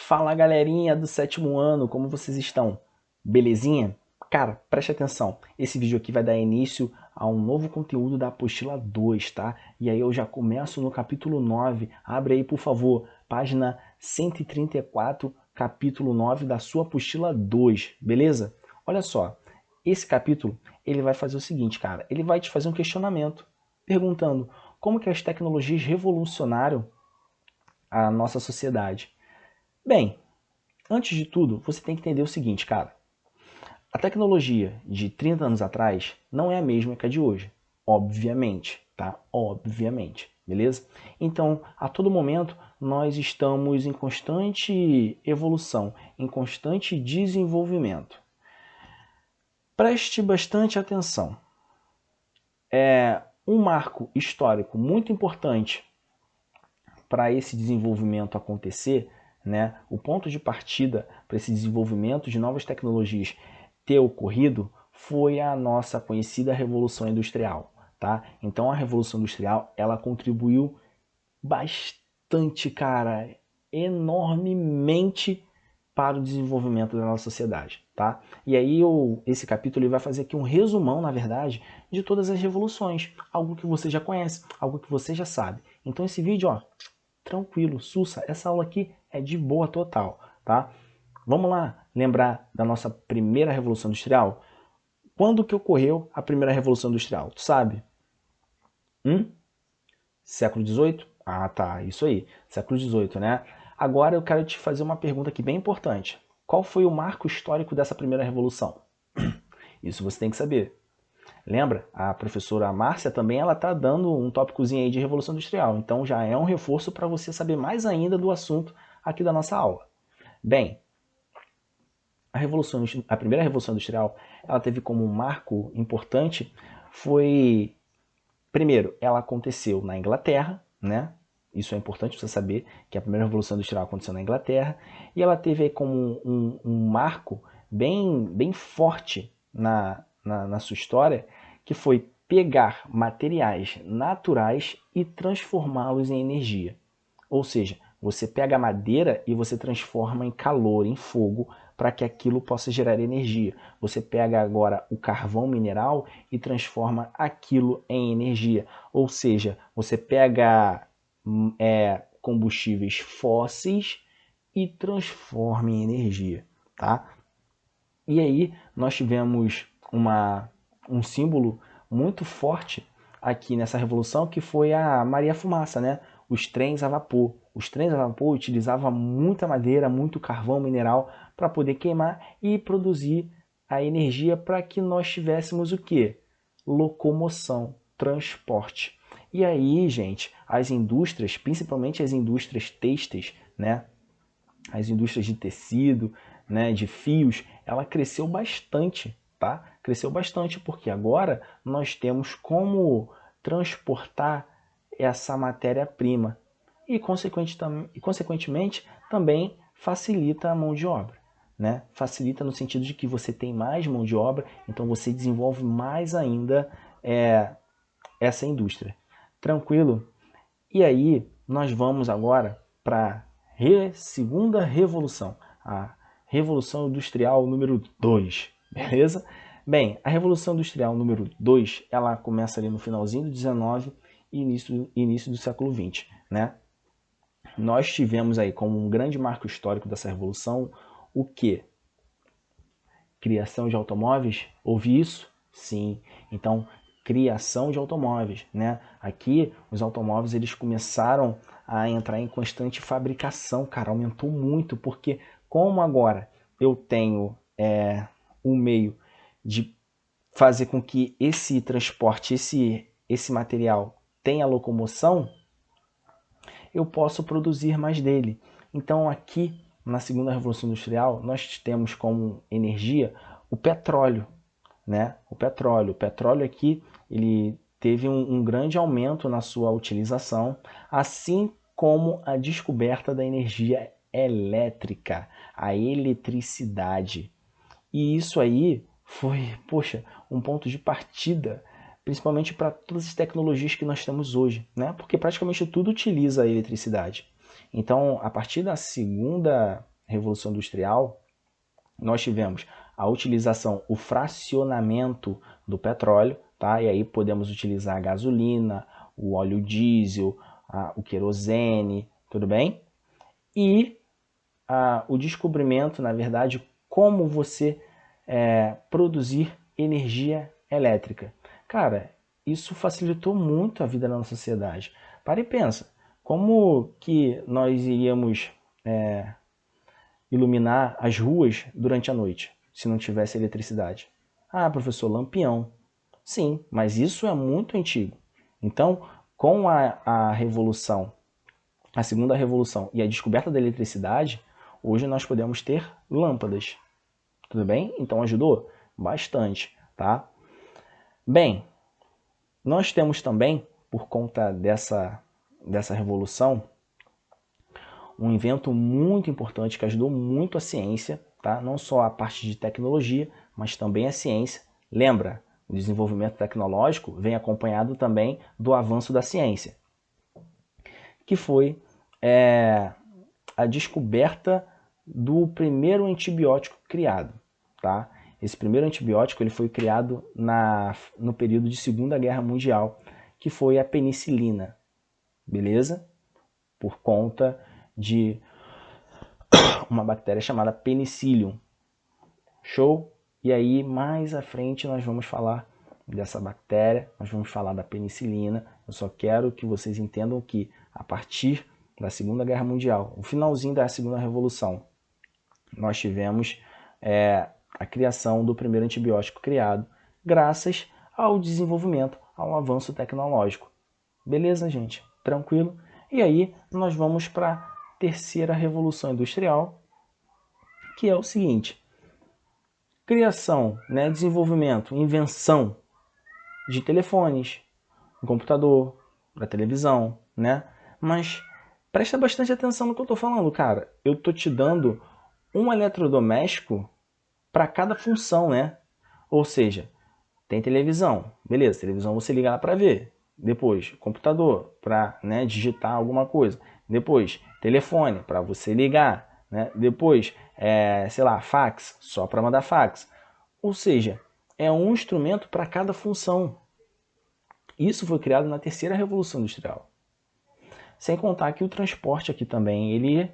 Fala galerinha do sétimo ano, como vocês estão? Belezinha? Cara, preste atenção, esse vídeo aqui vai dar início a um novo conteúdo da apostila 2, tá? E aí eu já começo no capítulo 9, abre aí por favor, página 134, capítulo 9 da sua apostila 2, beleza? Olha só, esse capítulo ele vai fazer o seguinte, cara, ele vai te fazer um questionamento, perguntando como que as tecnologias revolucionaram a nossa sociedade. Bem, antes de tudo, você tem que entender o seguinte, cara. A tecnologia de 30 anos atrás não é a mesma que a de hoje. Obviamente, tá? Obviamente, beleza? Então, a todo momento, nós estamos em constante evolução, em constante desenvolvimento. Preste bastante atenção. Um marco histórico muito importante para esse desenvolvimento acontecer, né, o ponto de partida para esse desenvolvimento de novas tecnologias ter ocorrido foi a nossa conhecida Revolução Industrial. Tá? Então a Revolução Industrial ela contribuiu bastante, cara, enormemente para o desenvolvimento da nossa sociedade. Tá? E aí esse capítulo ele vai fazer aqui um resumão, na verdade, de todas as revoluções, algo que você já conhece, algo que você já sabe. Então esse vídeo, ó, tranquilo, sussa, essa aula aqui é de boa total, tá? Vamos lá lembrar da nossa primeira Revolução Industrial? Quando que ocorreu a primeira Revolução Industrial? Tu sabe? Século XVIII? Ah, tá, isso aí, século XVIII, né? Agora eu quero te fazer uma pergunta aqui bem importante. Qual foi o marco histórico dessa primeira revolução? Isso você tem que saber. Lembra? A professora Márcia também ela está dando um tópicozinho aí de Revolução Industrial, então já é um reforço para você saber mais ainda do assunto aqui da nossa aula. Bem, a primeira Revolução Industrial ela teve como um marco importante foi, primeiro, ela aconteceu na Inglaterra, né? Isso é importante você saber que a primeira Revolução Industrial aconteceu na Inglaterra e ela teve aí como um marco bem forte na sua história, que foi pegar materiais naturais e transformá-los em energia. Ou seja, você pega a madeira e você transforma em calor, em fogo, para que aquilo possa gerar energia. Você pega agora o carvão mineral e transforma aquilo em energia. Ou seja, você pega combustíveis fósseis e transforma em energia. Tá? E aí nós tivemos um símbolo muito forte aqui nessa revolução, que foi a Maria Fumaça, né? Os trens a vapor. Os trens a vapor utilizavam muita madeira, muito carvão mineral para poder queimar e produzir a energia para que nós tivéssemos o quê? Locomoção, transporte. E aí, gente, as indústrias, principalmente as indústrias têxteis, né? As indústrias de tecido, né, de fios, ela cresceu bastante, tá? Cresceu bastante porque agora nós temos como transportar essa matéria-prima e, consequentemente, também facilita a mão de obra. Né? Facilita no sentido de que você tem mais mão de obra, então você desenvolve mais ainda essa indústria. Tranquilo? E aí nós vamos agora para a segunda revolução, a Revolução Industrial número 2, beleza? Bem, a Revolução Industrial número 2, ela começa ali no finalzinho do 19 e início do século 20, né? Nós tivemos aí como um grande marco histórico dessa revolução o quê? Criação de automóveis? Houve isso? Sim. Então, criação de automóveis, né? Aqui, os automóveis eles começaram a entrar em constante fabricação, cara, aumentou muito, porque como agora eu tenho um meio de fazer com que esse transporte, esse material tenha locomoção, eu posso produzir mais dele. Então aqui, na segunda Revolução Industrial, nós temos como energia o petróleo, né? O petróleo aqui, ele teve um grande aumento na sua utilização, assim como a descoberta da energia elétrica, a eletricidade. E isso aí foi, poxa, um ponto de partida, principalmente para todas as tecnologias que nós temos hoje, né? Porque praticamente tudo utiliza a eletricidade. Então, a partir da segunda Revolução Industrial, nós tivemos a utilização, o fracionamento do petróleo, tá? E aí podemos utilizar a gasolina, o óleo diesel, o querosene, tudo bem? E o descobrimento, na verdade, como você produzir energia elétrica. Cara, isso facilitou muito a vida na nossa sociedade. Para e pensa, como que nós iríamos iluminar as ruas durante a noite, se não tivesse eletricidade? Ah, professor, lampião. Sim, mas isso é muito antigo. Então, com a revolução, a segunda revolução e a descoberta da eletricidade, hoje nós podemos ter lâmpadas. Tudo bem? Então ajudou? Bastante, tá? Bem, nós temos também, por conta dessa revolução, um invento muito importante que ajudou muito a ciência, tá? Não só a parte de tecnologia, mas também a ciência. Lembra, o desenvolvimento tecnológico vem acompanhado também do avanço da ciência, que foi a descoberta do primeiro antibiótico criado, tá? Esse primeiro antibiótico ele foi criado no período de Segunda Guerra Mundial, que foi a penicilina, beleza? Por conta de uma bactéria chamada Penicillium. Show? E aí, mais à frente, nós vamos falar dessa bactéria, nós vamos falar da penicilina. Eu só quero que vocês entendam que, a partir da Segunda Guerra Mundial, o finalzinho da Segunda Revolução, nós tivemos a criação do primeiro antibiótico criado, graças ao desenvolvimento, ao avanço tecnológico. Beleza, gente? Tranquilo? E aí, nós vamos para a terceira revolução industrial, que é o seguinte: criação, desenvolvimento, invenção de telefones, do computador, da televisão, né? Mas presta bastante atenção no que eu estou falando, cara. Eu estou te dando um eletrodoméstico para cada função, né? Ou seja, tem televisão, beleza, televisão você liga lá para ver. Depois, computador, para digitar alguma coisa. Depois, telefone, para você ligar. Né? Depois, sei lá, fax, só para mandar fax. Ou seja, é um instrumento para cada função. Isso foi criado na terceira revolução industrial. Sem contar que o transporte aqui também, ele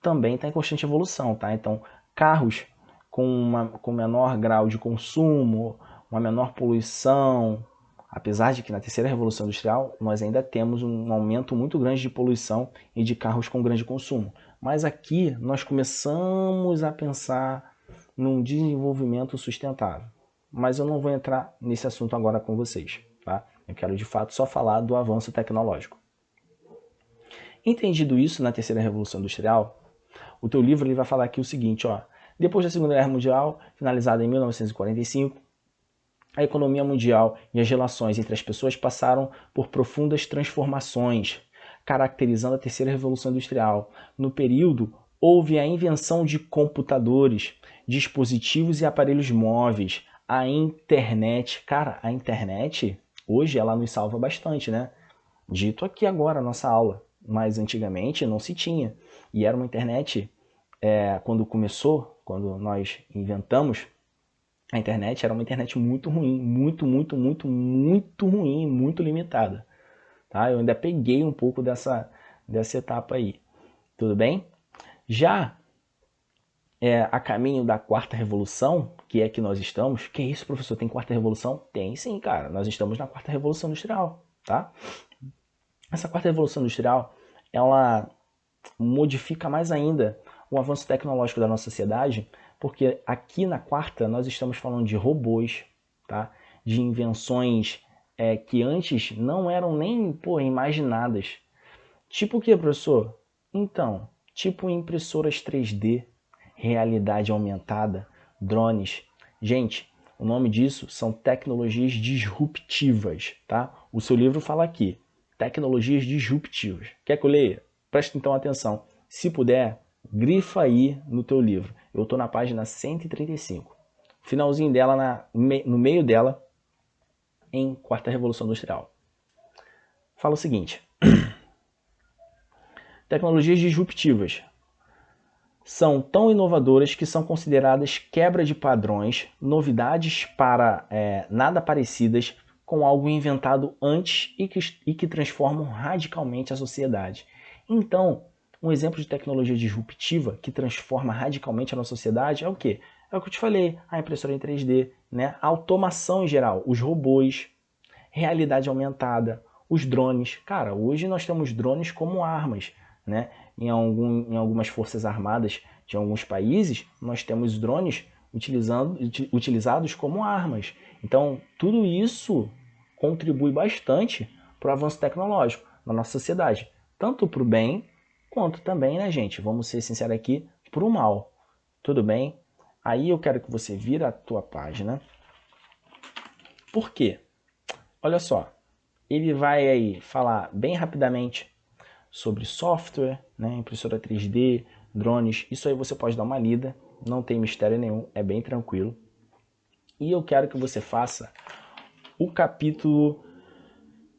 também está em constante evolução, tá? Então, carros com menor grau de consumo, uma menor poluição, apesar de que na terceira revolução industrial nós ainda temos um aumento muito grande de poluição e de carros com grande consumo. Mas aqui nós começamos a pensar num desenvolvimento sustentável. Mas eu não vou entrar nesse assunto agora com vocês, tá? Eu quero de fato só falar do avanço tecnológico. Entendido isso na terceira revolução industrial, o teu livro ele vai falar aqui o seguinte, ó. Depois da Segunda Guerra Mundial, finalizada em 1945, a economia mundial e as relações entre as pessoas passaram por profundas transformações, caracterizando a terceira revolução industrial. No período, houve a invenção de computadores, dispositivos e aparelhos móveis, a internet. Cara, a internet, hoje ela nos salva bastante, né? Dito aqui agora a nossa aula, mas antigamente não se tinha. E era uma internet, quando começou, quando nós inventamos, a internet era uma internet muito ruim, muito ruim, muito limitada. Tá? Eu ainda peguei um pouco dessa etapa aí. Tudo bem? Já a caminho da quarta revolução, que é que nós estamos. Que isso, professor? Tem quarta revolução? Tem sim, cara. Nós estamos na quarta revolução industrial. Tá? Essa quarta revolução industrial, ela modifica mais ainda o avanço tecnológico da nossa sociedade, porque aqui na quarta nós estamos falando de robôs, tá? De invenções que antes não eram nem imaginadas. Tipo o que, professor? Então, tipo impressoras 3D, realidade aumentada, drones. Gente, o nome disso são tecnologias disruptivas, tá? O seu livro fala aqui, tecnologias disruptivas. Quer que eu leia? Presta então atenção. Se puder, grifa aí no teu livro. Eu estou na página 135. Finalzinho dela, no meio dela, em Quarta Revolução Industrial. Fala o seguinte. Tecnologias disruptivas. são tão inovadoras que são consideradas quebra de padrões, novidades para nada parecidas com algo inventado antes e que transformam radicalmente a sociedade. Então, um exemplo de tecnologia disruptiva que transforma radicalmente a nossa sociedade é o quê? É o que eu te falei, a impressora em 3D, né? A automação em geral, os robôs, realidade aumentada, os drones. Cara, hoje nós temos drones como armas, né? Em algumas forças armadas de alguns países, nós temos drones utilizados como armas. Então, tudo isso contribui bastante para o avanço tecnológico na nossa sociedade, tanto para o bem quanto também, né, gente? Vamos ser sinceros aqui, para o mal. Tudo bem? Aí eu quero que você vira a tua página. Por quê? Olha só, ele vai aí falar bem rapidamente sobre software, né, impressora 3D, drones. Isso aí você pode dar uma lida, não tem mistério nenhum, é bem tranquilo. E eu quero que você faça o capítulo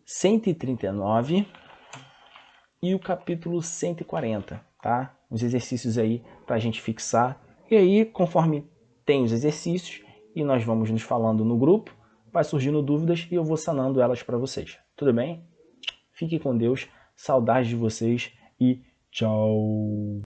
139 e o capítulo 140, tá? Os exercícios aí para a gente fixar. E aí, conforme tem os exercícios e nós vamos nos falando no grupo, vai surgindo dúvidas e eu vou sanando elas para vocês. Tudo bem? Fique com Deus, saudades de vocês e tchau!